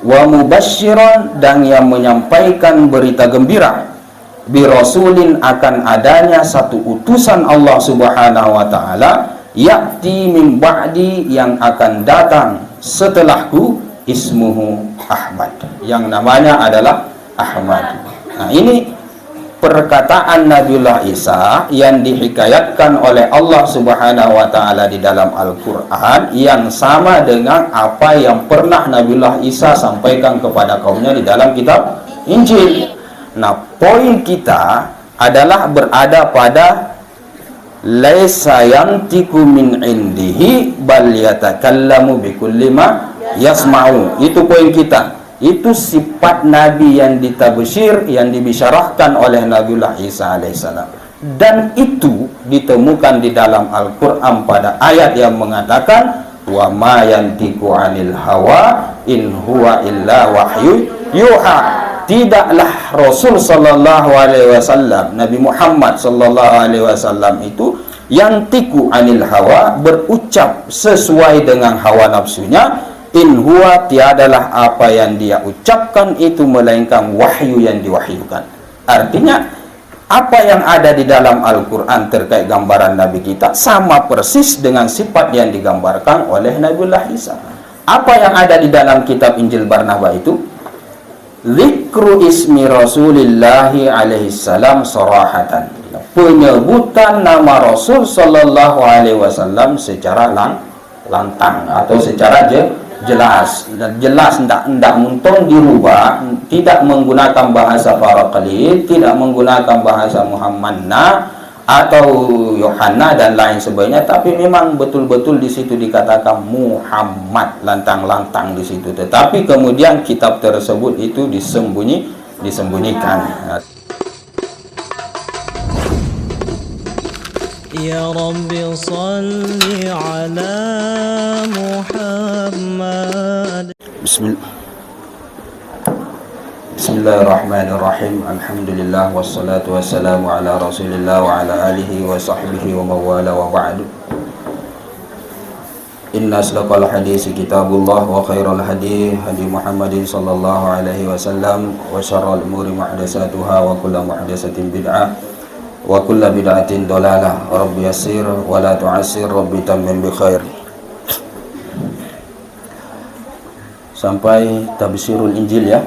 wa mubasysyiran, dan yang menyampaikan berita gembira, bi rasulin, akan adanya satu utusan Allah Subhanahu wa taala, ya'ti min ba'di, yang akan datang setelahku, ismuhu Ahmad, yang namanya adalah Ahmad. Nah, ini perkataan Nabiullah Isa yang dihikayatkan oleh Allah Subhanahu wa taala di dalam Al-Qur'an, yang sama dengan apa yang pernah Nabiullah Isa sampaikan kepada kaumnya di dalam kitab Injil. Nah, poin kita adalah berada pada laisa yantiku min indihi bal yatakallamu bikulli ma yasma'u. Itu poin kita. Itu sifat Nabi yang ditabsyir, yang dibisyarahkan oleh Nabiullah Isa alaihissalam. Dan itu ditemukan di dalam Al-Quran pada ayat yang mengatakan, wa ma yantiku anil hawa in huwa illa wahyu yuha. Tidaklah Rasul sallallahu alaihi wasallam, Nabi Muhammad sallallahu alaihi wasallam itu yantiku anil hawa, berucap sesuai dengan hawa nafsunya. In huwa, tiadalah apa yang dia ucapkan itu melainkan wahyu yang diwahyukan. Artinya apa yang ada di dalam Al-Quran terkait gambaran Nabi kita sama persis dengan sifat yang digambarkan oleh Nabiullah Isa. Apa yang ada di dalam kitab Injil Barnaba itu? Zikru ismi Rasulillahi alaihi salam sarahatan, penyebutan nama Rasul sallallahu alaihi wasallam secara lantang atau secara jelas, tidak muntong dirubah, tidak menggunakan bahasa Faraqli, tidak menggunakan bahasa Muhammadna atau Yohanna dan lain sebagainya, tapi memang betul-betul di situ dikatakan Muhammad, lantang-lantang di situ. Tetapi kemudian kitab tersebut itu disembunyikan. Ya Rabbi salli ala Muhammad. Bismillahirrahmanirrahim. Alhamdulillah wassalatu wassalamu ala Rasulillah wa ala alihi wa sahbihi wa mawala wa ba'du. Inna asdaqal hadisi kitabullah wa khairal hadi hadi Muhammadin sallallahu alaihi wasallam, wa syarrul umuri muhdatsatuha wa kullu muhdatsatin bid'ah wa kullu bid'atin dolalah. Rabbi yassir wa la tu'assir, Rabbi tammim bi khair. Sampai tabsyirul Injil ya.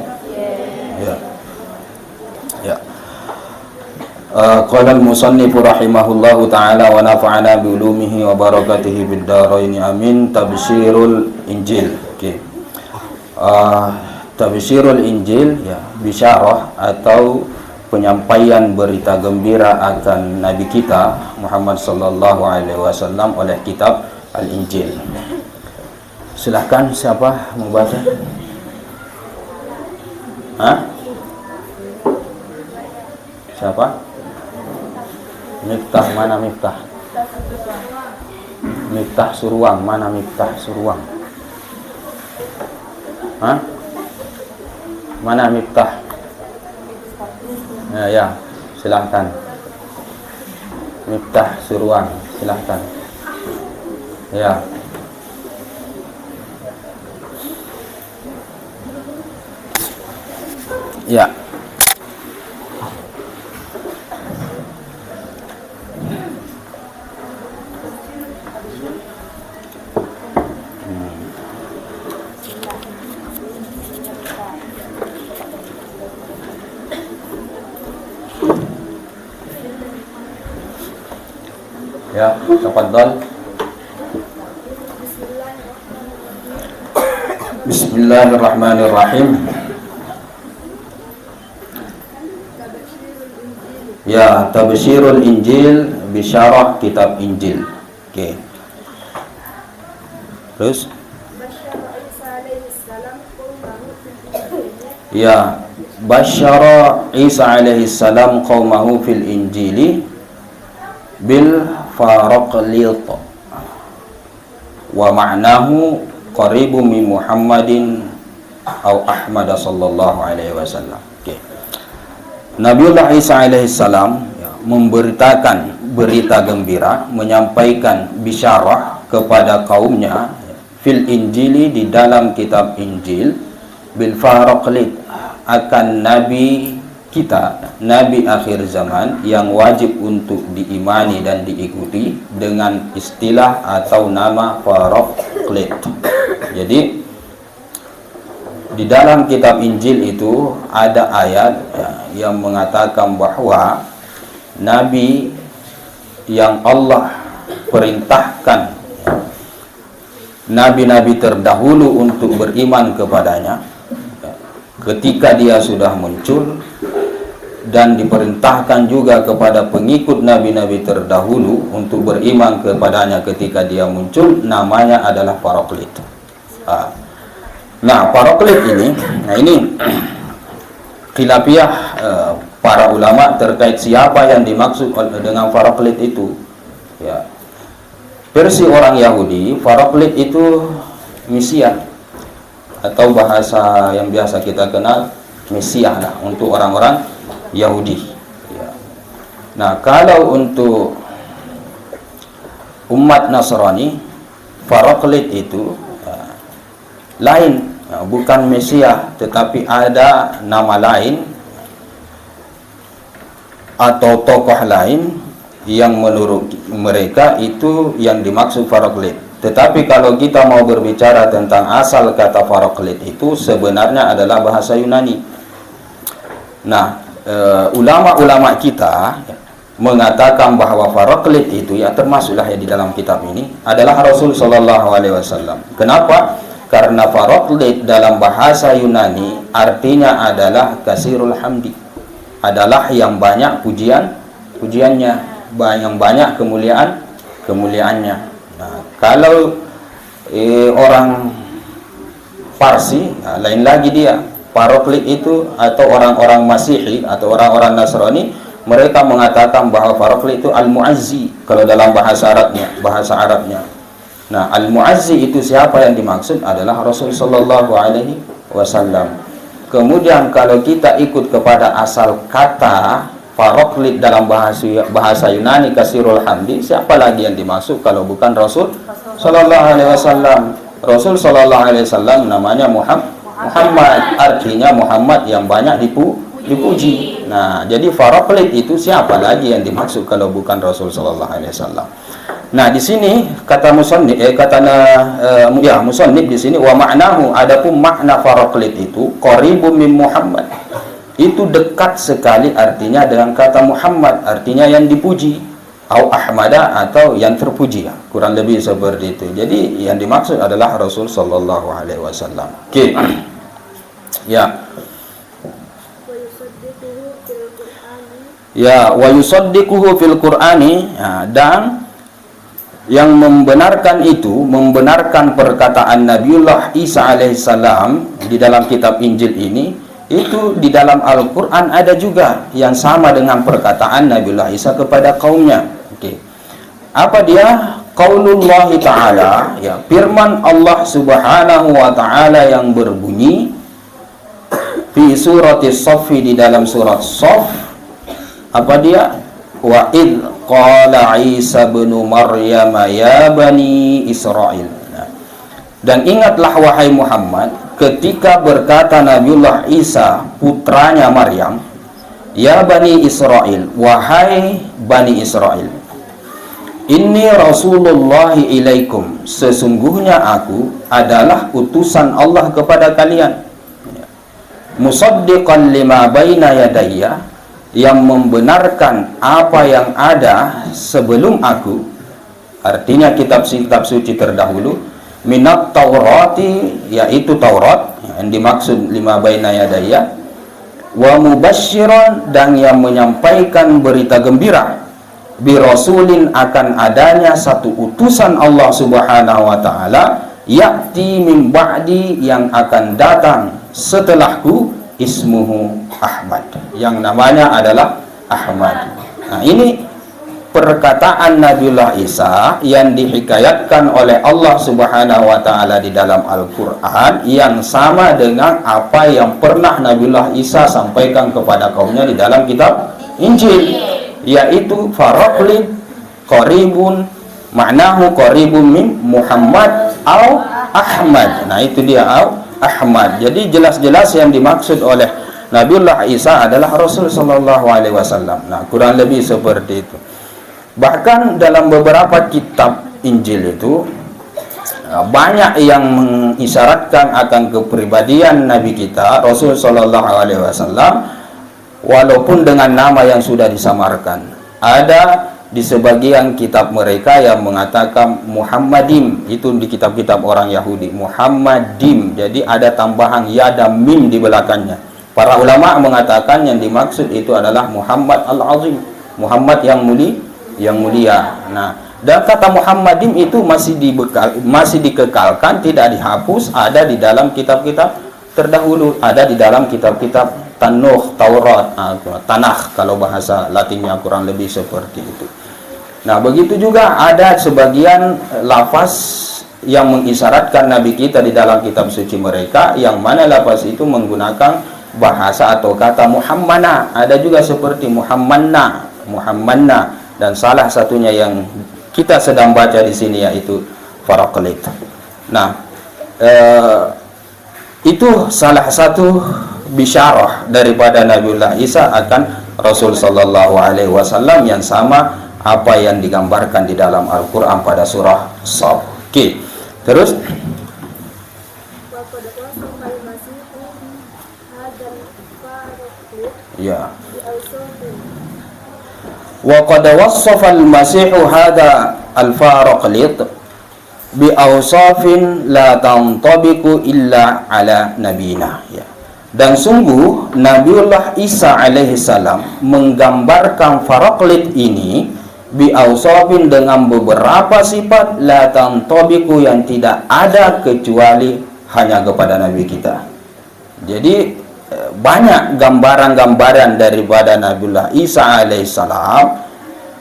Qala al-musannif rahimahullahu ta'ala wa nafa'ana bi ulumihi wa barakatihi bid dharain amin. Tabsyirul Injil. Okey. Tabsyirul Injil ya, bisyarah atau penyampaian berita gembira akan Nabi kita Muhammad sallallahu alaihi wasallam oleh kitab Al-Injil. Silahkan, siapa mau baca? Siapa? Miftah, mana Miftah? Miftah Suruang, mana Miftah Suruang? Mana Miftah? Ya, silahkan. Miftah Suruang, silahkan. Ya. Ya. Ya, tafadhal. Bismillahirrahmanirrahim. Ya, tabsyirul Injil, bisyarah kitab Injil. Oke. Terus? Ya, basyara Isa alaihi salam qaumahu fil Injili bil faraqlit wa ma'nahu qaribu min Muhammadin au Ahmad sallallahu alaihi wasallam. Okay. Nabiullah Isa alaihi salam memberitakan berita gembira, menyampaikan bisyarah kepada kaumnya fil Injili di dalam kitab Injil bil Faraqlid akan nabi kita, nabi akhir zaman yang wajib untuk diimani dan diikuti dengan istilah atau nama Faraqlid. Jadi di dalam kitab Injil itu ada ayat yang mengatakan bahwa nabi yang Allah perintahkan nabi-nabi terdahulu untuk beriman kepadanya, ketika dia sudah muncul, dan diperintahkan juga kepada pengikut nabi-nabi terdahulu untuk beriman kepadanya ketika dia muncul, namanya adalah Paroklit. Nah, Paroklit ini khilafiyah para ulama terkait siapa yang dimaksud dengan Paroklit itu. Ya. Versi orang Yahudi, Paroklit itu Mesias, atau bahasa yang biasa kita kenal Mesias lah untuk orang-orang Yahudi. Ya. Nah, kalau untuk umat Nasrani, Paroklit itu lain, bukan Mesias, tetapi ada nama lain atau tokoh lain yang menurut mereka itu yang dimaksud Paroklit. Tetapi kalau kita mau berbicara tentang asal kata Paroklit itu sebenarnya adalah bahasa Yunani. Nah, ulama-ulama kita mengatakan bahwa Paroklit itu ya termasuklah ya di dalam kitab ini adalah Rasul Shallallahu Alaihi Wasallam. Kenapa? Karena Paroklit dalam bahasa Yunani artinya adalah kasirul hamdi, adalah yang banyak pujiannya, yang banyak kemuliaannya. Nah, kalau orang Parsi, lain lagi dia. Paroklit itu atau orang-orang Masihi atau orang-orang Nasrani, mereka mengatakan bahwa Paroklit itu Al-Mu'azzi kalau dalam bahasa Arabnya. Nah, Al-Mu'azzi itu siapa yang dimaksud adalah Rasul Sallallahu Alaihi Wasallam. Kemudian kalau kita ikut kepada asal kata Paroklit dalam bahasa Yunani kasirul hamdi, siapa lagi yang dimaksud kalau bukan Rasul Sallallahu Alaihi Wasallam? Rasul Sallallahu Alaihi Wasallam namanya Muhammad, artinya Muhammad yang banyak dipuji. Nah, jadi Paroklit itu siapa lagi yang dimaksud kalau bukan Rasul Sallallahu Alaihi Wasallam? Nah, di sini kata musannif musannif di sini wa ma'nahu, adapun makna Paroklit itu qaribun min Muhammad, itu dekat sekali artinya dengan kata Muhammad, artinya yang dipuji, au ahmada atau yang terpuji, ya. Kurang lebih seperti itu. Jadi yang dimaksud adalah Rasul Sallallahu Alaihi Wasallam. Oke. Ya. Ya, wa yusaddiquhu fil Qur'ani, ya, dan yang membenarkan itu, membenarkan perkataan Nabiullah Isa alaihissalam di dalam kitab Injil ini, itu di dalam Al-Quran ada juga yang sama dengan perkataan Nabiullah Isa kepada kaumnya. Oke. Apa dia? Qaulullah Ta'ala, ya, firman Allah Subhanahu wa Ta'ala yang berbunyi fi suratis Saffi, di dalam surat Saff. Apa dia? Wa id qala Isa bin Maryam ya bani Israel. Nah, dan ingatlah wahai Muhammad ketika berkata Nabiullah Isa putranya Maryam, ya bani Israel, wahai bani Israel, inni Rasulullah ilaikum, sesungguhnya aku adalah utusan Allah kepada kalian, musaddiqan lima baina yadayya, yang membenarkan apa yang ada sebelum aku, artinya kitab-kitab suci terdahulu, minat Taurati, yaitu Taurat yang dimaksud lima baina yadayya, wa mubasysyiran, dan yang menyampaikan berita gembira, bi rasulin, akan adanya satu utusan Allah Subhanahu wa Ta'ala, ya'ti min ba'di, yang akan datang setelahku, ismuhu Ahmad, yang namanya adalah Ahmad. Nah, ini perkataan Nabiullah Isa yang dihikayatkan oleh Allah Subhanahu wa Ta'ala di dalam Al-Quran, yang sama dengan apa yang pernah Nabiullah Isa sampaikan kepada kaumnya di dalam kitab Injil, yaitu Paroklit qaribun, maknahu qaribun min Muhammad au Ahmad. Nah, itu dia Ahmad. Jadi jelas-jelas yang dimaksud oleh Nabiullah Isa adalah Rasul sallallahu alaihi wasallam. Nah, kurang lebih seperti itu. Bahkan dalam beberapa kitab Injil itu banyak yang mengisyaratkan akan kepribadian Nabi kita Rasul sallallahu alaihi wasallam, walaupun dengan nama yang sudah disamarkan. Ada di sebagian kitab mereka yang mengatakan Muhammadim, itu di kitab-kitab orang Yahudi, Muhammadim, jadi ada tambahan ya dan mim di belakangnya. Para ulama mengatakan yang dimaksud itu adalah Muhammad al-Azim, Muhammad yang mulia. Nah, dan kata Muhammadim itu masih dikekalkan, tidak dihapus, ada di dalam kitab-kitab terdahulu, ada di dalam kitab-kitab Tanuh, Taurat, Tanakh kalau bahasa Latinnya, kurang lebih seperti itu. Nah, begitu juga ada sebagian lafaz yang mengisyaratkan Nabi kita di dalam kitab suci mereka, yang mana lafaz itu menggunakan bahasa atau kata Muhammana. Ada juga seperti Muhammanna, dan salah satunya yang kita sedang baca di sini yaitu Faraqlit. Nah, itu salah satu bisyarah daripada Nabiullah Isa akan Rasul sallallahu alaihi wasallam, yang sama apa yang digambarkan di dalam Al-Qur'an pada surah Shaf. Oke. Terus ya. Wa qad wassafa al-masih hadha al-faraqlit bi awsafin la tantabiqu illa ala nabina, ya. Dan sungguh Nabiullah Isa alaihissalam menggambarkan Faraqlit ini bi awsafin dengan beberapa sifat la tantabiqu, yang tidak ada kecuali hanya kepada Nabi kita. Jadi banyak gambaran-gambaran daripada Nabiullah Isa alaihissalam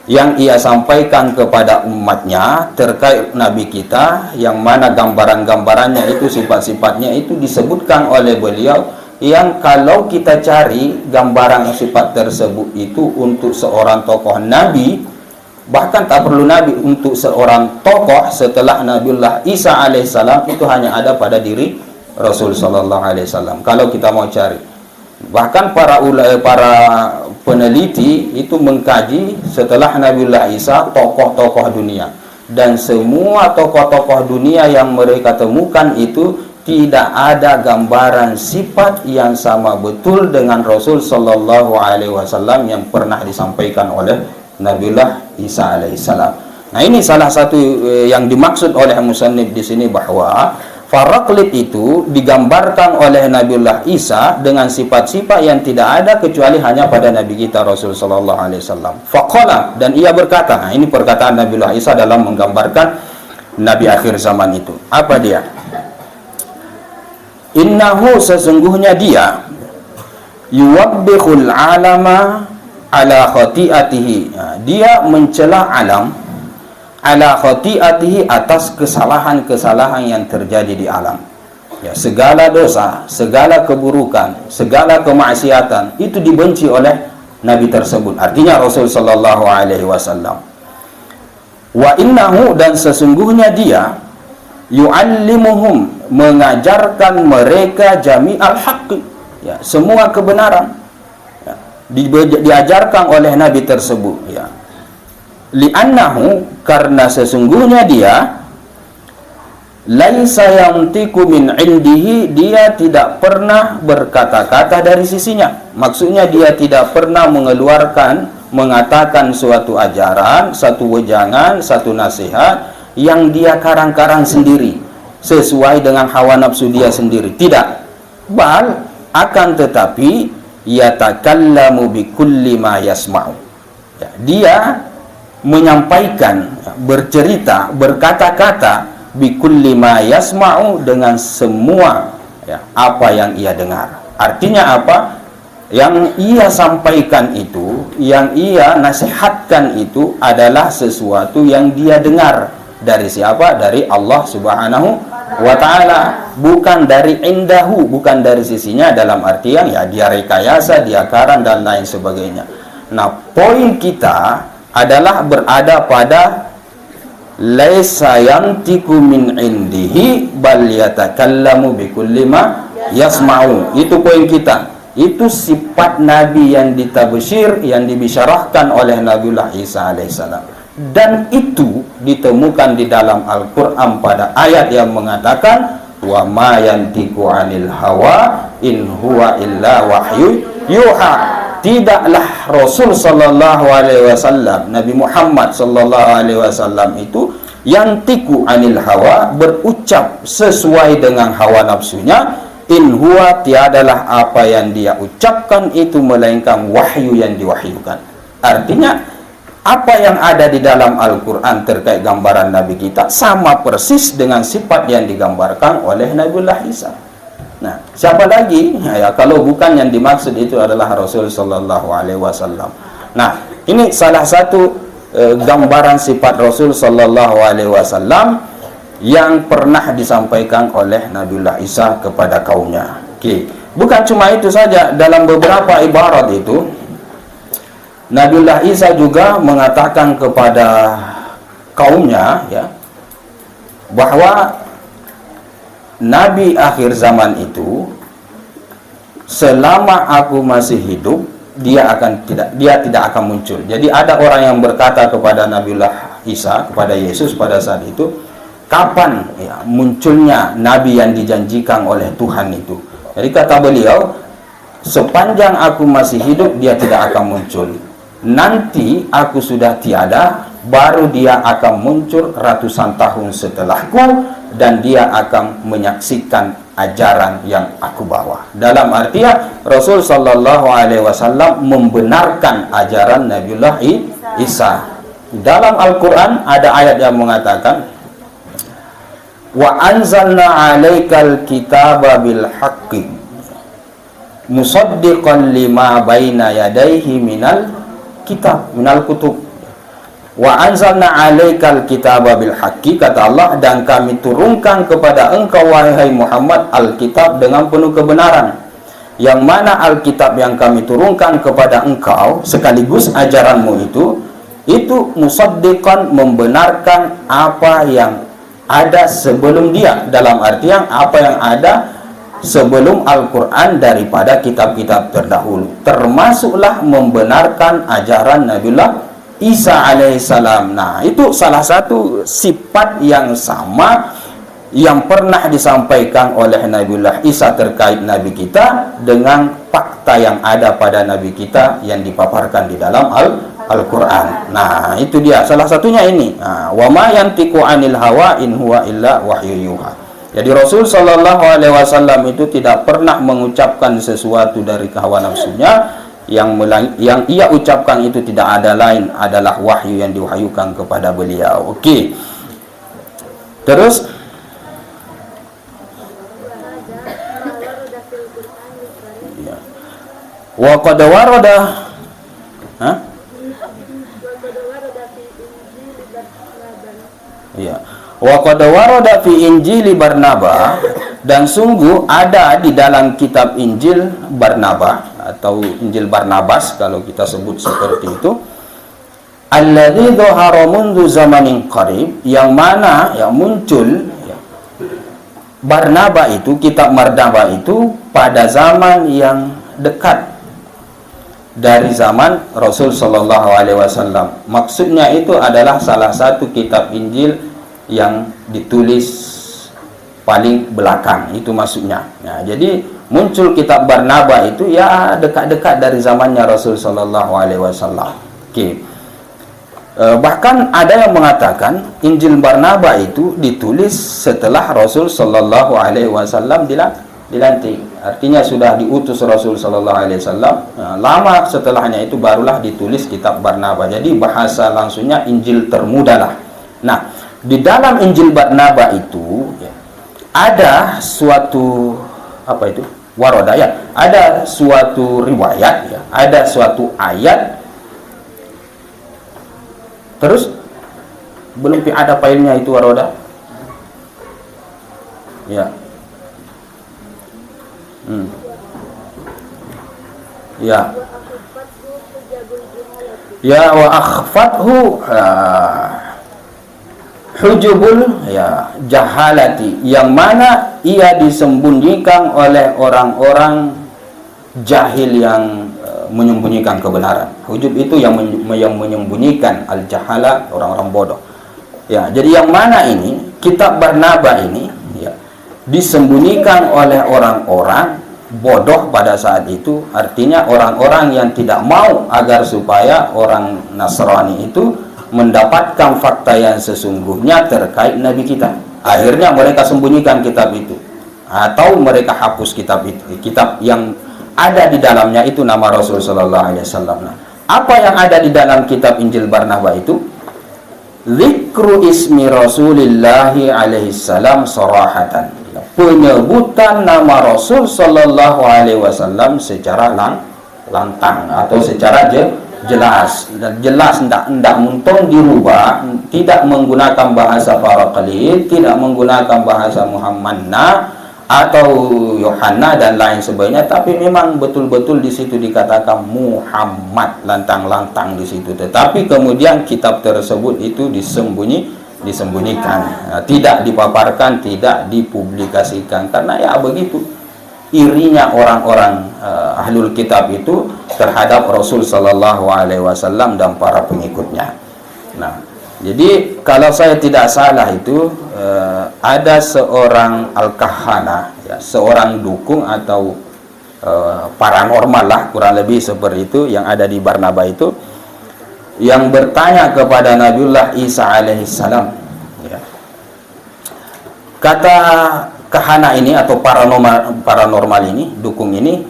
yang ia sampaikan kepada umatnya terkait Nabi kita, yang mana gambaran-gambarannya itu, sifat-sifatnya itu disebutkan oleh beliau, yang kalau kita cari gambaran sifat tersebut itu untuk seorang tokoh Nabi, bahkan tak perlu Nabi, untuk seorang tokoh setelah Nabiullah Isa alaihissalam, itu hanya ada pada diri Rasul sallallahu alaihi wasallam. Kalau kita mau cari, bahkan para peneliti itu mengkaji setelah Nabiullah Isa tokoh-tokoh dunia, dan semua tokoh-tokoh dunia yang mereka temukan itu tidak ada gambaran sifat yang sama betul dengan Rasul sallallahu alaihi wasallam yang pernah disampaikan oleh Nabiullah Isa alaihissalam. Nah, ini salah satu yang dimaksud oleh musannif di sini, bahwa Faraqlit itu digambarkan oleh Nabiullah Isa dengan sifat-sifat yang tidak ada kecuali hanya pada Nabi kita Rasul sallallahu alaihi wasallam. Faqala, dan ia berkata, nah ini perkataan Nabiullah Isa dalam menggambarkan Nabi akhir zaman itu. Apa dia? Innahu, sesungguhnya dia, yuwabbihul alama ala khati'atihi, dia mencela alam ala khati'atihi, atas kesalahan-kesalahan yang terjadi di alam, ya. Segala dosa, segala keburukan, segala kemaksiatan itu dibenci oleh Nabi tersebut, artinya Rasul sallallahu alaihi wasallam. Wa innahu, dan sesungguhnya dia, yu'allimuhum, mengajarkan mereka jami'al haqqi, ya, semua kebenaran, ya, diajarkan oleh Nabi tersebut, ya. Li'annahu, karena sesungguhnya dia, laisa yantiqu min indihi, dia tidak pernah berkata-kata dari sisinya. Maksudnya dia tidak pernah mengatakan suatu ajaran, satu wejangan, satu nasihat yang dia karang-karang sendiri sesuai dengan hawa nafsu dia sendiri. Tidak. Bal, akan tetapi yatakallamu bikulli ma yasma'u, ya, dia menyampaikan, bercerita, berkata-kata bikulli ma yasma'u, dengan semua, ya, apa yang ia dengar. Artinya apa? Yang ia sampaikan itu, yang ia nasihatkan itu adalah sesuatu yang dia dengar. Dari siapa? Dari Allah subhanahu wa ta'ala, bukan dari indahu, bukan dari sisinya, dalam artian ya dia rekayasa, dia karang dan lain sebagainya. Nah, poin kita adalah berada pada laisa yantiku min indihi bal yatakallamu bikulli ma yasma'u. Itu poin kita. Itu sifat Nabi yang ditabsyir, yang dibisyarahkan oleh Nabiullah Isa alaihissalam. Dan itu ditemukan di dalam Al-Quran pada ayat yang mengatakan wa ma yantiku anil hawa in huwa illa wahyu yuha. Tidaklah Rasul sallallahu alaihi wasallam, Nabi Muhammad sallallahu alaihi wasallam itu yantiku anil hawa, berucap sesuai dengan hawa nafsunya, in huwa, tiadalah apa yang dia ucapkan itu melainkan wahyu yang diwahyukan. Artinya apa yang ada di dalam Al-Quran terkait gambaran Nabi kita sama persis dengan sifat yang digambarkan oleh Nabiullah Isa. Nah, siapa lagi? Ya, kalau bukan yang dimaksud itu adalah Rasul sallallahu alaihi wasallam. Nah, ini salah satu gambaran sifat Rasul sallallahu alaihi wasallam yang pernah disampaikan oleh Nabiullah Isa kepada kaumnya. Oke. Bukan cuma itu saja, dalam beberapa ibarat itu Nabiullah Isa juga mengatakan kepada kaumnya ya bahwa Nabi akhir zaman itu selama aku masih hidup dia tidak akan muncul. Jadi ada orang yang berkata kepada Nabiullah Isa, kepada Yesus pada saat itu, kapan ya, munculnya Nabi yang dijanjikan oleh Tuhan itu? Jadi kata beliau, sepanjang aku masih hidup dia tidak akan muncul. Nanti aku sudah tiada, baru dia akan muncul ratusan tahun setelahku, dan dia akan menyaksikan ajaran yang aku bawa. Dalam artian Rasul sallallahu alaihi wasallam membenarkan ajaran Nabiullah Isa. Dalam Al-Quran ada ayat yang mengatakan wa anzalna 'alaikal kitaba bil haqqi musaddiqan lima baina yadayhi minal kitab minal kutub. Wa anzalna 'alaikal kitaba bil haqqi, kata Allah, dan kami turunkan kepada engkau wahai Muhammad Alkitab dengan penuh kebenaran. Yang mana Alkitab yang kami turunkan kepada engkau sekaligus ajaranmu itu musaddiqan, membenarkan apa yang ada sebelum dia. Dalam artian apa yang ada sebelum Al-Quran daripada kitab-kitab terdahulu, termasuklah membenarkan ajaran Nabiullah Isa alaihissalam. Nah, itu salah satu sifat yang sama yang pernah disampaikan oleh Nabiullah Isa terkait Nabi kita dengan fakta yang ada pada Nabi kita yang dipaparkan di dalam Al-Quran. Nah, itu dia salah satunya ini. Nah, wa ma yantiqu anil hawa in huwa illa wahyu yuha. Jadi Rasul sallallahu alaihi wasallam itu tidak pernah mengucapkan sesuatu dari hawa nafsunya. Yang ia ucapkan itu tidak ada lain adalah wahyu yang diwahyukan kepada beliau. Okey. Terus ya. Wa qad warada ya. Wa qad warada fi Injil Barnaba, dan sungguh ada di dalam kitab Injil Barnaba atau Injil Barnabas kalau kita sebut seperti itu, alladzi dhahara mundu zamanin qarib, yang mana yang muncul ya, Barnaba itu, kitab Barnaba itu pada zaman yang dekat dari zaman Rasul sallallahu alaihi wasallam. Maksudnya itu adalah salah satu kitab Injil yang ditulis paling belakang, itu maksudnya. Nah, jadi muncul kitab Barnaba itu ya dekat-dekat dari zamannya Rasul sallallahu alaihi wasallam. Okey. Bahkan ada yang mengatakan Injil Barnaba itu ditulis setelah Rasul sallallahu alaihi wasallam dilantik. Artinya sudah diutus Rasul sallallahu alaihi wasallam, lama setelahnya itu barulah ditulis kitab Barnaba. Jadi bahasa langsungnya Injil termuda lah. Nah, di dalam Injil Barnaba itu ya, ada suatu apa itu? Waroda ya, ada suatu riwayat ya, ada suatu ayat. Terus belum ada failnya itu waroda. Ya. Ya. Ya wa akhfathu. hujubul ya jahalati, yang mana ia disembunyikan oleh orang-orang jahil yang menyembunyikan kebenaran. Hujub itu yang menyembunyikan, al-jahala orang-orang bodoh. Ya, jadi yang mana ini kitab Barnaba ini ya disembunyikan oleh orang-orang bodoh pada saat itu, artinya orang-orang yang tidak mau agar supaya orang Nasrani itu mendapatkan fakta yang sesungguhnya terkait Nabi kita. Akhirnya mereka sembunyikan kitab itu, atau mereka hapus kitab itu, kitab yang ada di dalamnya itu nama Rasul sallallahu alaihi wasallam. Nah, apa yang ada di dalam kitab Injil Barnaba itu? Zikru ismi Rasulillahi alaihi salam sarahatan. Penyebutan nama Rasul sallallahu alaihi wasallam secara lantang atau secara jelas. Dan jelas, tidak muntong dirubah, tidak menggunakan bahasa Faraqalid, tidak menggunakan bahasa Muhammadna atau Yohanna dan lain sebagainya, tapi memang betul-betul di situ dikatakan Muhammad, lantang-lantang di situ. Tetapi kemudian kitab tersebut itu disembunyikan, tidak dipaparkan, tidak dipublikasikan, karena ya begitu irinya orang-orang ahlul kitab itu terhadap Rasul sallallahu alaihi wasallam dan para pengikutnya. Nah, jadi kalau saya tidak salah itu ada seorang al-kahana, ya, seorang dukung atau paranormal lah, kurang lebih seperti itu, yang ada di Barnaba itu, yang bertanya kepada Nabiullah Isa alaihissalam, ya. Kata kahana ini atau paranormal ini, dukung ini,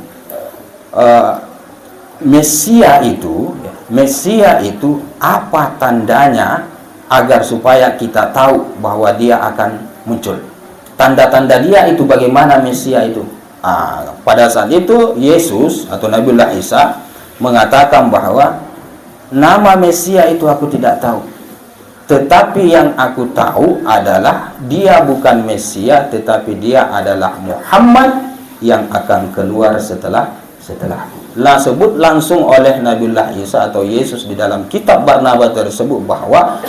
Mesia itu apa tandanya agar supaya kita tahu bahwa dia akan muncul. Tanda-tanda dia itu bagaimana Mesia itu? Pada saat itu Yesus atau Nabiullah Isa mengatakan bahwa nama Mesia itu aku tidak tahu. Tetapi yang aku tahu adalah dia bukan Mesia, tetapi dia adalah Muhammad yang akan keluar setelah. Sebut langsung oleh Nabiullah Isa atau Yesus di dalam kitab Barnaba tersebut bahwa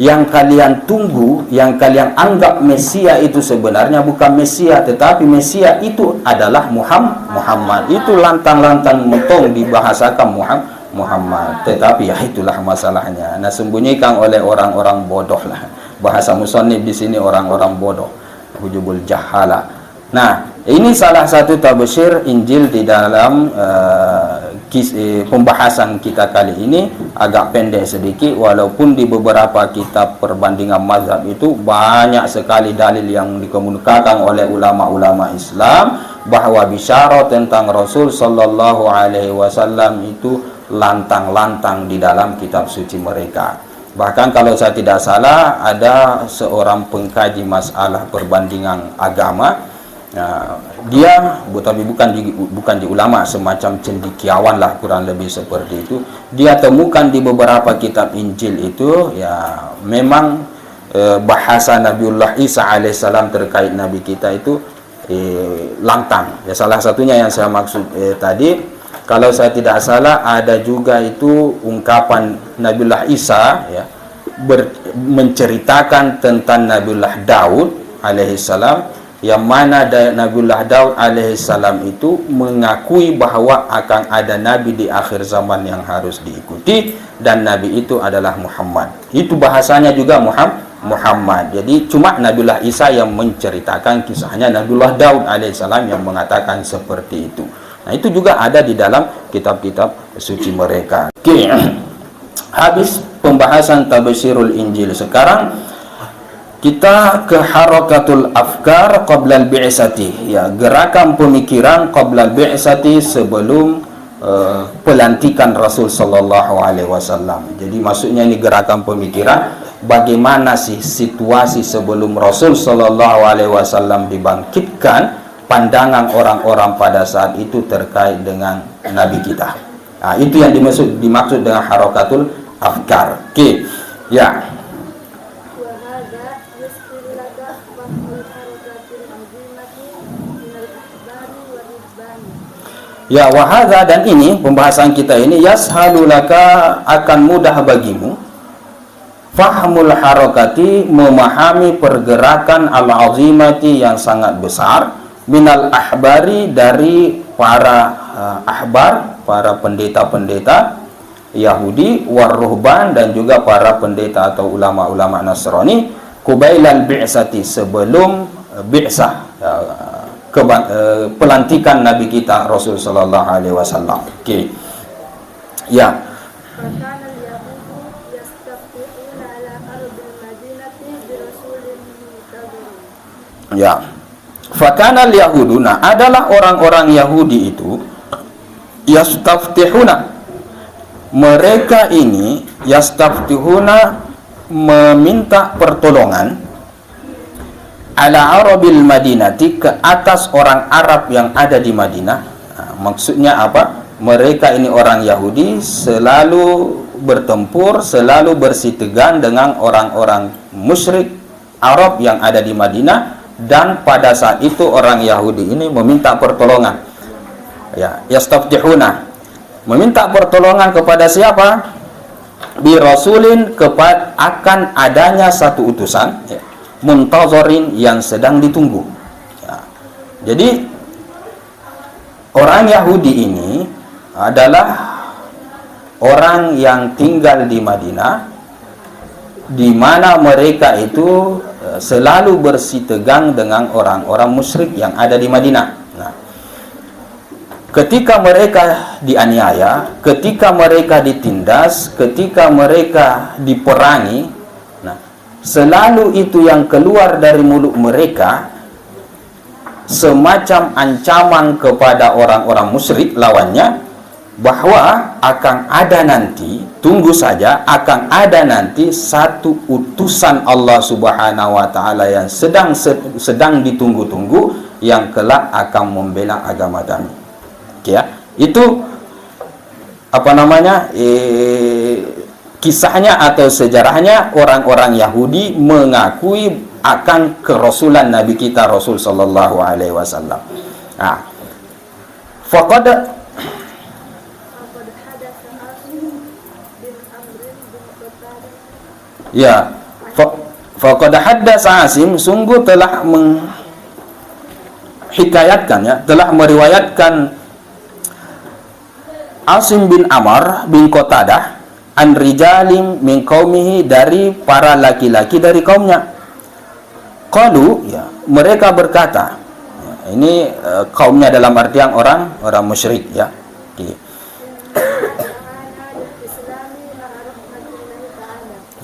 yang kalian tunggu, yang kalian anggap Mesia itu sebenarnya bukan Mesia, tetapi Mesia itu adalah Muhammad. Itu lantang-lantang mentong dibahasakan Muhammad, tetapi ya itulah masalahnya. Nah, sembunyikan oleh orang-orang bodoh lah. Bahasa musannif di sini orang-orang bodoh, hujubul jahala. Nah, ini salah satu tabsyir Injil di dalam pembahasan kita kali ini, agak pendek sedikit, walaupun di beberapa kitab perbandingan mazhab itu banyak sekali dalil yang dikemukakan oleh ulama-ulama Islam bahwa bisyarah tentang Rasul sallallahu alaihi wasallam itu lantang-lantang di dalam kitab suci mereka. Bahkan kalau saya tidak salah ada seorang pengkaji masalah perbandingan agama, dia tapi bukan di ulama, semacam cendekiawan lah, kurang lebih seperti itu. Dia temukan di beberapa kitab Injil itu ya memang bahasa Nabiullah Isa alaihissalam terkait Nabi kita itu lantang. Ya, salah satunya yang saya maksud tadi, kalau saya tidak salah ada juga itu ungkapan Nabiullah Isa ya menceritakan tentang Nabiullah Daud alaihissalam, yang mana Nabiullah Daud alaihissalam itu mengakui bahwa akan ada nabi di akhir zaman yang harus diikuti, dan nabi itu adalah Muhammad. Itu bahasanya juga Muhammad. Jadi cuma Nabiullah Isa yang menceritakan kisahnya Nabiullah Daud alaihissalam yang mengatakan seperti itu. Nah, itu juga ada di dalam kitab-kitab suci mereka. Oke. Habis pembahasan tabsyirul Injil, sekarang kita ke harakatul afkar qabla al-bi'sati, ya, gerakan pemikiran qabla al-bi'sati, sebelum pelantikan Rasul sallallahu alaihi wasallam. Jadi maksudnya ini gerakan pemikiran bagaimana sih situasi sebelum Rasul sallallahu alaihi wasallam dibangkitkan, pandangan orang-orang pada saat itu terkait dengan nabi kita. Nah, itu yang dimaksud dengan harakatul afkar. Oke. Ya. Ya, wahada, dan ini pembahasan kita ini yashalulaka, akan mudah bagimu, Fahmul harakati, memahami pergerakan al-azimati yang sangat besar, minal ahbari, dari para ahbar, para pendeta-pendeta Yahudi, warruhban, dan juga para pendeta atau ulama-ulama Nasrani, kubailal bi'sati, sebelum bi'sah, pelantikan Nabi kita Rasul sallallahu alaihi wasallam. Okey. Ya. Ya. Fakanal yahuduna, adalah orang-orang Yahudi itu yastaftihuna, mereka ini yastaftihuna, meminta pertolongan, ala arabil madinati, ke atas orang Arab yang ada di Madinah. Nah, maksudnya apa? Mereka ini orang Yahudi selalu bertempur, selalu bersitegang dengan orang-orang musyrik Arab yang ada di Madinah, dan pada saat itu orang Yahudi ini meminta pertolongan. Ya, yastaftihuna, meminta pertolongan kepada siapa? Bi rasulin, kepada akan adanya satu utusan, ya, muntazorin, yang sedang ditunggu. Ya. Jadi orang Yahudi ini adalah orang yang tinggal di Madinah, di mana mereka itu selalu bersitegang dengan orang-orang musyrik yang ada di Madinah. Nah, ketika mereka dianiaya, ketika mereka ditindas, ketika mereka diperangi, nah, selalu itu yang keluar dari mulut mereka semacam ancaman kepada orang-orang musyrik lawannya, bahwa akan ada nanti, tunggu saja, akan ada nanti satu utusan Allah Subhanahu wa taala yang sedang ditunggu-tunggu, yang kelak akan membela agama kami. Oke, ya. Itu apa namanya? Kisahnya atau sejarahnya orang-orang Yahudi mengakui akan kerasulan Nabi kita Rasul sallallahu alaihi wasallam. Nah, faqad ya, faqad haddasa Asim, sungguh telah menghikayatkan, ya, telah meriwayatkan Asim bin Amr bin Qatadah an rijalim min qaumihi, dari para laki-laki dari kaumnya. Qalu, ya, mereka berkata, ya, ini kaumnya dalam artian orang musyrik, ya. Okay.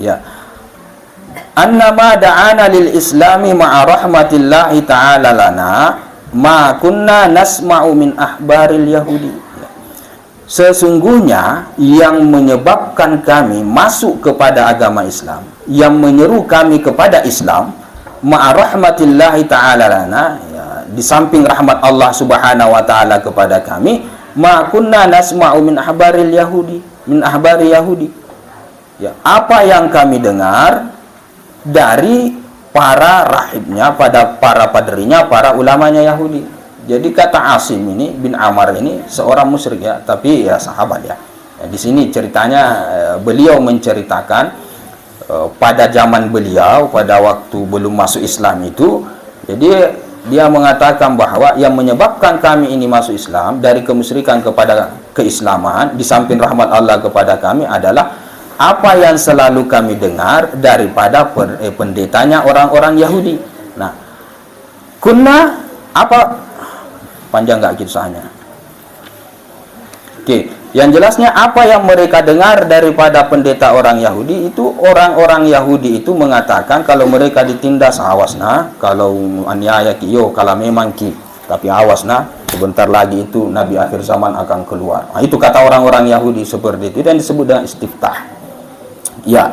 Ya. Annama da'ana lil islami ma'a rahmatillahi ta'ala lana ma kunna nasma'u min ahbaril yahudi. Sesungguhnya yang menyebabkan kami masuk kepada agama Islam, yang menyeru kami kepada Islam, ma'a rahmatillahi ta'ala lana, ya, di samping rahmat Allah Subhanahu wa taala kepada kami, ma kunna nasma'u min ahbaril yahudi, min ahbari yahudi. Ya, apa yang kami dengar dari para rahibnya, pada para padrinya, para ulamanya Yahudi. Jadi kata Asim ini bin Amr ini seorang musyrik, ya, tapi ya sahabat, ya. Ya, di sini ceritanya beliau menceritakan pada zaman beliau, pada waktu belum masuk Islam itu, jadi dia mengatakan bahwa yang menyebabkan kami ini masuk Islam dari kemusyrikan kepada keislaman, di samping rahmat Allah kepada kami, adalah apa yang selalu kami dengar daripada pendetanya orang-orang Yahudi. Nah, kunna apa? Panjang nggak kisahnya? Oke, yang jelasnya apa yang mereka dengar daripada pendeta orang Yahudi itu, orang-orang Yahudi itu mengatakan kalau mereka ditindas, awas nah, kalau aniaya kiyo, kalau memang ki, tapi awas nah, sebentar lagi itu Nabi akhir zaman akan keluar. Nah, itu kata orang-orang Yahudi seperti itu, dan disebut dengan istiftah. Ya,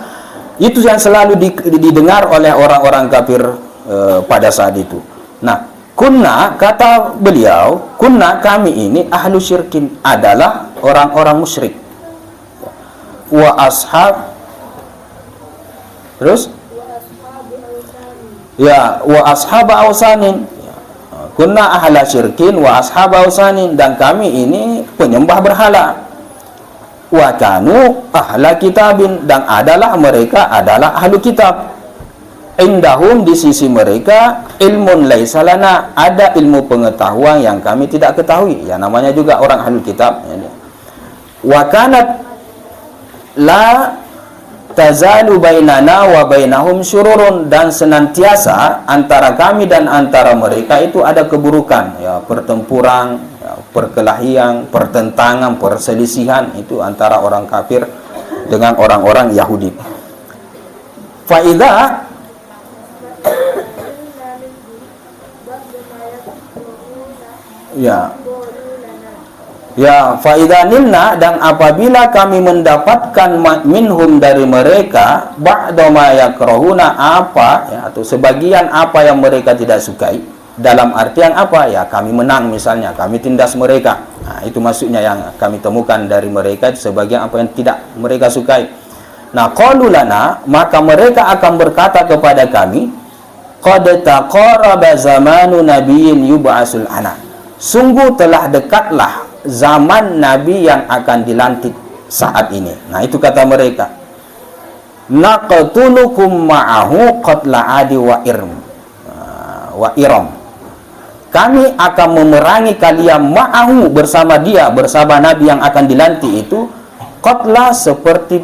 itu yang selalu didengar oleh orang-orang kafir pada saat itu. Nah, kunna, kata beliau, kunna, kami ini ahlu syirkin, adalah orang-orang musyrik. Wa ashab, terus ya, wa ashab ausanin, kunna ahla syirkin wa ashab ausanin, dan kami ini penyembah berhala. wa kanu ahla kitabin, dan adalah mereka adalah ahlu kitab. Indahum, di sisi mereka, ilmun laisa lana, ada ilmu pengetahuan yang kami tidak ketahui. Ya, namanya juga orang ahli kitab. Wa kanat la tazalu bainana wa bainahum syururun, dan senantiasa antara kami dan antara mereka itu ada keburukan, ya, pertempuran, ya, perkelahian, pertentangan, perselisihan itu antara orang kafir dengan orang-orang Yahudi. Faida faidanilna, dan apabila kami mendapatkan minhum dari mereka ba'da ma yakrahuna, apa ya, atau sebagian apa yang mereka tidak sukai, dalam artian apa ya, kami menang misalnya, kami tindas mereka. Nah, itu maksudnya yang kami temukan dari mereka sebagian apa yang tidak mereka sukai. Nah, qalu lana, maka mereka akan berkata kepada kami, qad taqaraba zamanu nabiyyin yub'asul ana, sungguh telah dekatlah zaman Nabi yang akan dilantik saat ini. Nah, itu kata mereka. Naqtulukum ma'ahu qatla adi wa iram. Kami akan memerangi kalian ma'ahu, bersama dia, bersama Nabi yang akan dilantik itu, qatla seperti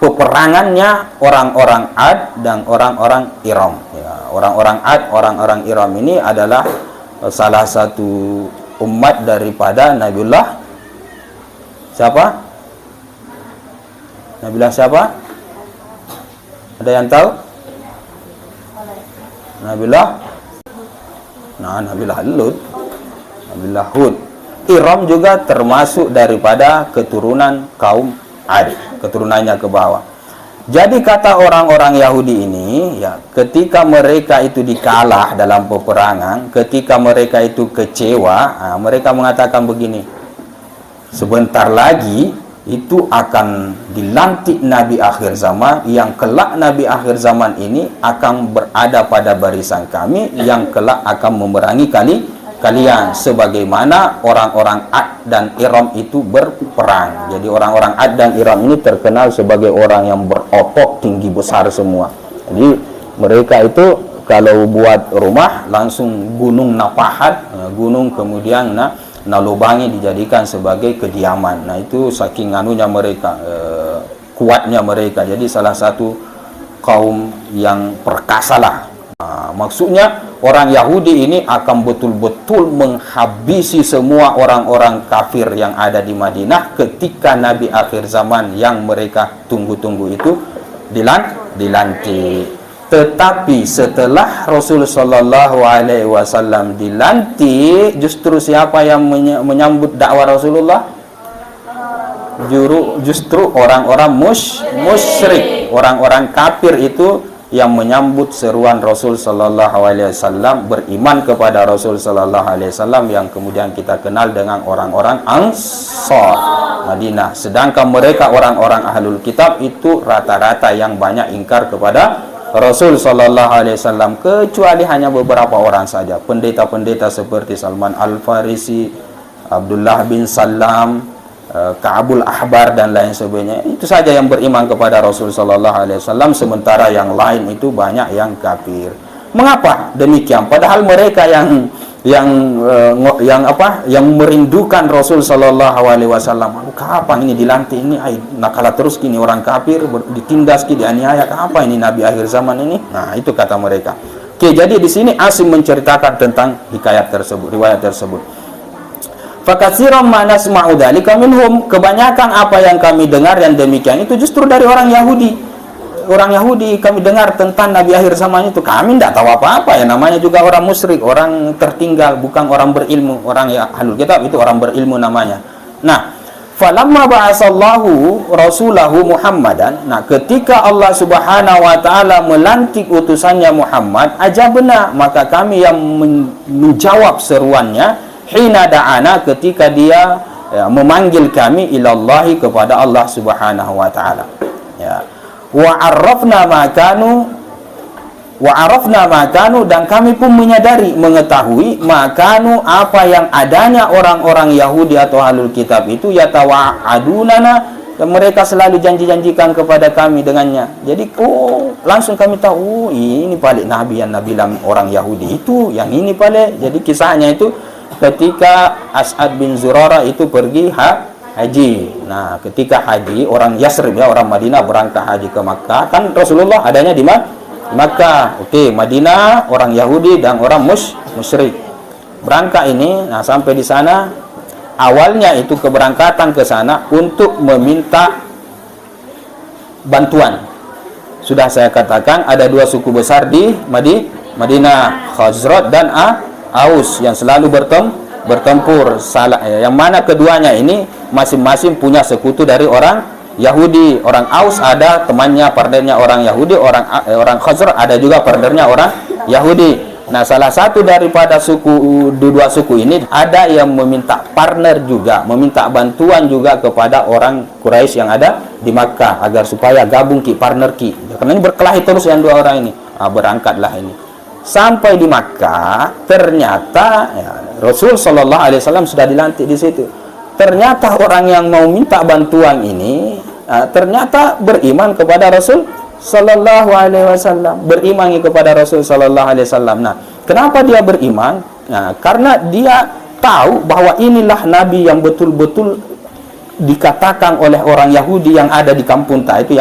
peperangannya orang-orang Ad dan orang-orang Iram. Ya, orang-orang Ad, orang-orang Iram ini adalah salah satu umat daripada Nabiullah siapa? Nabiullah siapa? Ada yang tahu? Nabiullah Lut, Nabiullah Hud. Iram juga termasuk daripada keturunan kaum Ad, keturunannya ke bawah. Jadi kata orang-orang Yahudi ini, ya, ketika mereka itu dikalah dalam peperangan, ketika mereka itu kecewa, mereka mengatakan begini, sebentar lagi itu akan dilantik Nabi akhir zaman, yang kelak Nabi akhir zaman ini akan berada pada barisan kami, yang kelak akan memerangi kalian, sebagaimana orang-orang Ad dan Iram itu berperang. Jadi orang-orang Ad dan Iram ini terkenal sebagai orang yang berotot tinggi besar semua. Jadi mereka itu kalau buat rumah langsung gunung napahat, gunung kemudian nalubangi dijadikan sebagai kediaman. Nah, itu saking anunya mereka, kuatnya mereka. Jadi salah satu kaum yang perkasa lah. Maksudnya orang Yahudi ini akan betul-betul menghabisi semua orang-orang kafir yang ada di Madinah ketika Nabi akhir zaman yang mereka tunggu-tunggu itu dilantik. Tetapi setelah Rasul Shallallahu Alaihi Wasallam dilantik, justru siapa yang menyambut dakwah Rasulullah? Justru orang-orang musyrik, orang-orang kafir itu yang menyambut seruan Rasul Sallallahu Alaihi Wasallam, beriman kepada Rasul Sallallahu Alaihi Wasallam, yang kemudian kita kenal dengan orang-orang Ansar Madinah. Sedangkan mereka orang-orang Ahlul Kitab itu rata-rata yang banyak ingkar kepada Rasul Sallallahu Alaihi Wasallam, kecuali hanya beberapa orang saja, pendeta-pendeta seperti Salman Al-Farisi, Abdullah bin Salam, Ka'abul Ahbar dan lain sebagainya. Itu saja yang beriman kepada Rasul Sallallahu Alaihi Wasallam, sementara yang lain itu banyak yang kafir. Mengapa demikian? Padahal mereka yang merindukan Rasul Sallallahu Alaihi Wasallam. Kapan ini dilantik ini? Nakala terus kini orang kafir ditindas, dianiaya. Kapan ini Nabi akhir zaman ini? Nah, itu kata mereka. Oke, jadi di sini Asim menceritakan tentang hikayat tersebut, riwayat tersebut. Fakatsiran ma nasma'u dzalika minhum, kebanyakan apa yang kami dengar yang demikian itu justru dari orang Yahudi. Orang Yahudi kami dengar tentang Nabi akhir zaman itu, kami tidak tahu apa-apa, ya namanya juga orang musyrik, orang tertinggal, bukan orang berilmu. Orang ya Ahlul Kitab itu orang berilmu namanya. Nah, falamma ba'asallahu rasulahu Muhammadan, nah ketika Allah Subhanahu wa taala melantik utusannya Muhammad, ajabna, maka kami yang menjawab seruannya, hina da'ana, ketika dia memanggil kami ilallahi, kepada Allah Subhanahu wa taala. Ya. Wa arrafna ma kanu Wa arafna ma kanu, dan kami pun menyadari, mengetahui makanu, apa yang adanya orang-orang Yahudi atau ahlul kitab itu, yatawa'adunana, dan mereka selalu janji-janjikan kepada kami dengannya. Jadi langsung kami tahu, ini paling nabi yang nabi bilang orang Yahudi itu, yang ini paling. Jadi kisahnya itu ketika As'ad bin Zurarah itu pergi haji. Nah, ketika haji, orang Yasrib, ya, orang Madinah berangkat haji ke Makkah. Kan Rasulullah adanya di Makkah. Oke, Madinah orang Yahudi dan orang musyrik berangkat ini. Nah, sampai di sana, awalnya itu keberangkatan ke sana untuk meminta bantuan. Sudah saya katakan ada dua suku besar di Madinah, Khazraj dan Aus, yang selalu bertempur. Yang mana keduanya ini masing-masing punya sekutu dari orang Yahudi. Orang Aus ada temannya, partnernya orang Yahudi. Orang Khazraj ada juga partnernya orang Yahudi. Nah, salah satu daripada dua suku ini ada yang meminta partner juga, meminta bantuan juga kepada orang Quraisy yang ada di Makkah agar supaya gabung partner karena ini berkelahi terus yang dua orang ini. Berangkatlah ini sampai di Makkah. Ternyata ya, Rasul Shallallahu Alaihi Wasallam sudah dilantik di situ. Ternyata orang yang mau minta bantuan ini ternyata beriman kepada Rasul Sallallahu Alaihi Wasallam, berimani kepada Rasul Sallallahu Alaihi Wasallam. Nah, kenapa dia beriman? Nah, karena dia tahu bahwa inilah Nabi yang betul-betul dikatakan oleh orang Yahudi yang ada di kampung itu,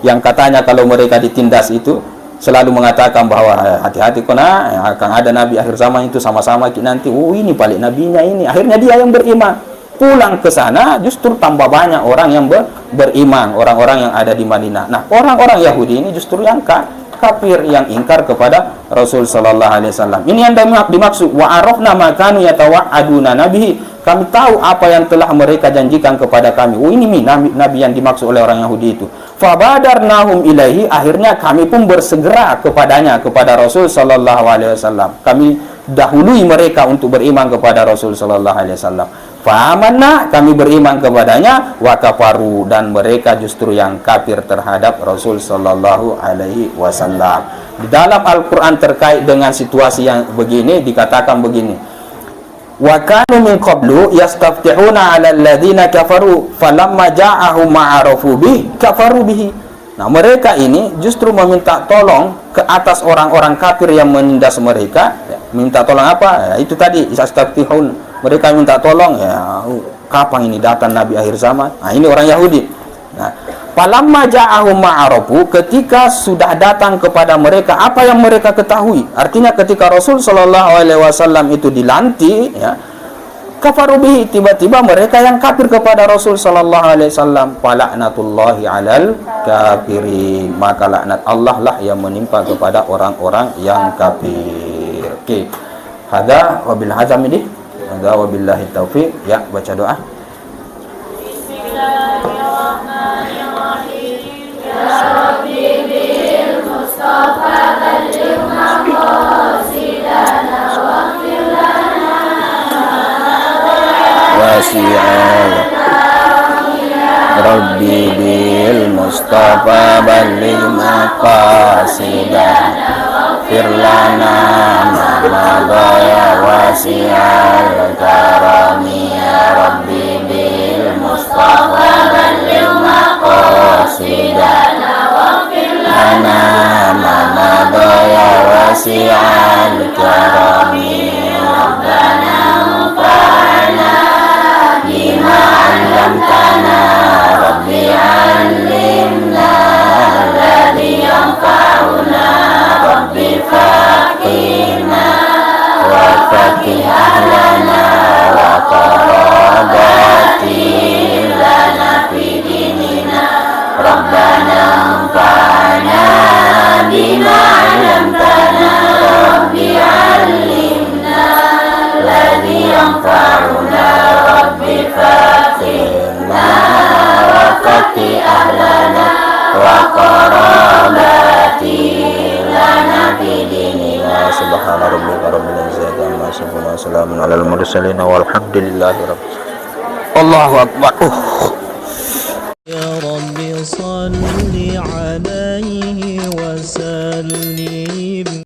yang katanya kalau mereka ditindas itu selalu mengatakan bahwa hati-hati kena akan ada Nabi akhir zaman itu sama-sama nanti. Ini paling nabinya ini. Akhirnya dia yang beriman. Pulang ke sana justru tambah banyak orang yang beriman, orang-orang yang ada di Madinah. Nah, orang-orang Yahudi ini justru yang kafir, yang ingkar kepada Rasul Sallallahu Alaihi Wasallam. Ini yang dimaksud wa arafna ma kanu yatawa'aduna nabihi. Kami tahu apa yang telah mereka janjikan kepada kami. Ini nabi yang dimaksud oleh orang Yahudi itu. Fabadarnahum ilaihi, akhirnya kami pun bersegera kepadanya, kepada Rasul Sallallahu Alaihi Wasallam. Kami dahului mereka untuk beriman kepada Rasul Sallallahu Alaihi Wasallam. Fa'amanna, kami beriman kepadanya, wa kafaru, dan mereka justru yang kafir terhadap Rasul Sallallahu Alaihi Wasallam. Di dalam Al-Quran terkait dengan situasi yang begini dikatakan begini, wa kanu min qablu yastaftihuna 'ala alladhina kafaru falamma ja'ahum ma'arafu bih kafaru bihi. Nah, mereka ini justru meminta tolong ke atas orang-orang kafir yang menindas mereka. Minta tolong apa? Ya, itu tadi yastaftihun. Mereka minta tolong, ya kapan ini datang Nabi akhir zaman? Nah, ini orang Yahudi. Nah, falamma ja'ahum ma'arafu, ketika sudah datang kepada mereka apa yang mereka ketahui. Artinya ketika Rasul Shallallahu Alaihi Wasallam itu dilantik, ya, kafaru bihi, tiba-tiba mereka yang kafir kepada Rasul Shallallahu Alaihi Wasallam. Fala'natullahi 'alal kafirin, maka laknat Allah lah yang menimpa kepada orang-orang yang kafir. Oke. Hada wabil hazam ini. Hada wabillahi taufiq. Ya, baca doa. Bismillahirrahmanirrahim. Ya Rabbi bil Mustafa balligh maqasidana waghfir lana Wasi'al Rabbi bil Mustafa balligh maqasidana waghfir lana madaya wasi'al karami. Ya Rabbi bil Mustafa balligh maqasidana waghfir lana madaya wasi'al karami. Rabbana anfa'na bima 'allamtana, Rabbi 'allimna alladhi yanfa'una, Rabbi faqihna wa faqih ahlana wa qarabati lana fi dinina. Rabbana anfa'na bima 'allamtana, Rabbi 'allimna alladhi yanfa'una, Rabbi faqihna wa faqih ahlana wa qarabati lana fi dinina. Subhana rabbika rabbil izzati amma yasifun wa salamun alal mursalin walhamdulillahi rabbil alamin. Allahu akbar. يا رب صل عليه وسلم